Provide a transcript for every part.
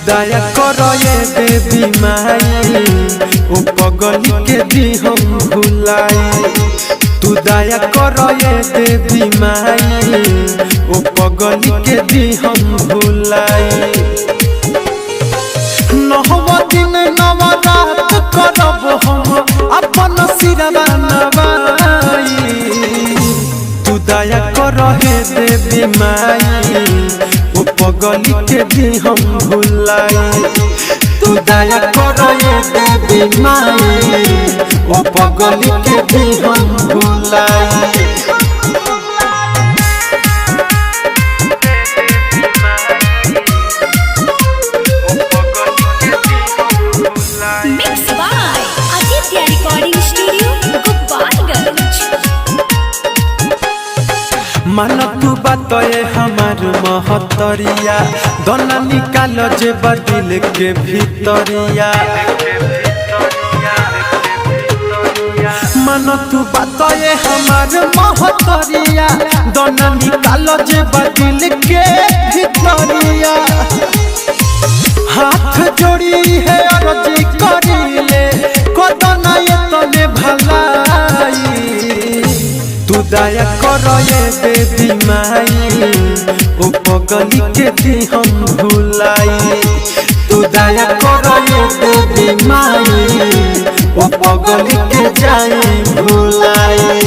दया करो ये देवी माई ओ पगली के दी हम भुलाई। तू दया करो ये देवी माई ओ पगली के दी हम भुलाई। नहवा दिन नवा रात करब हम अपन सिरवा नवाई। तू दया करो हे देवी माई ओ पगली के दी हम भुलाई। तू दया करो ये देवी माई ओ पगली के दी हम भुलाई। Mixed by Aditya Recording Studio, Gopalganj। मन तू बातए हमार महतरिया दोना निकाल जे बदिल के भीतरिया। मन तू बातए हमार महतरिया दोना निकाल जे बदिल के भीतरिया। हाथ जोड़ी है अर्जी करिले कोदना ये तने भलाई। तू दया करो ये देवी माई ओ पगली के दी हम भुलाई। तू दया करो ये देवी माई ओ पगली के जाए भुलाई।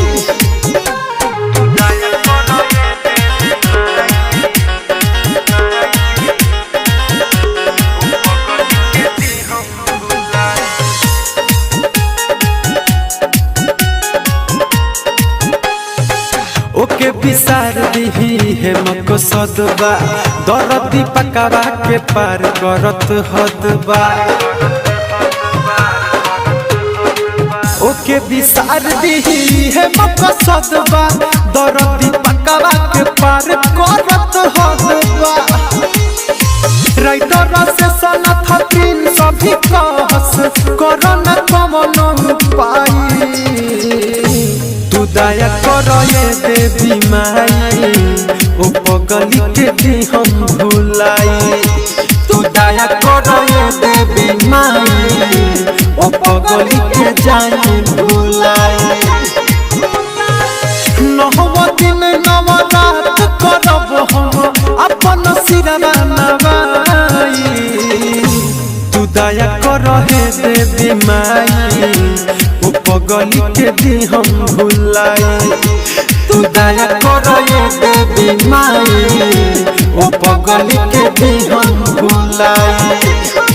ओके बिसार दिही है मको सदबा दरदी पकावा के पार करत हदबा। ओके बिसार दिही है मको सदबा दरदी पकावा के पार करत हदबा। राइटर से सनथ तीन सभी कहस करना कमन पाई। तू दया करो ये देवी माई ओ पगली के दी हम भुलाई। तू दया करो ये देवी माई ओ पगली के जाए भुलाई। नहवा दिन नवा रात करब हम अपन सिरवा नवाई। तू दया करो हे देवी माई ओ पगली के दी हम भुलाई। तू दया करो ये देवी माई ओ पगली के दी हम भुलाई।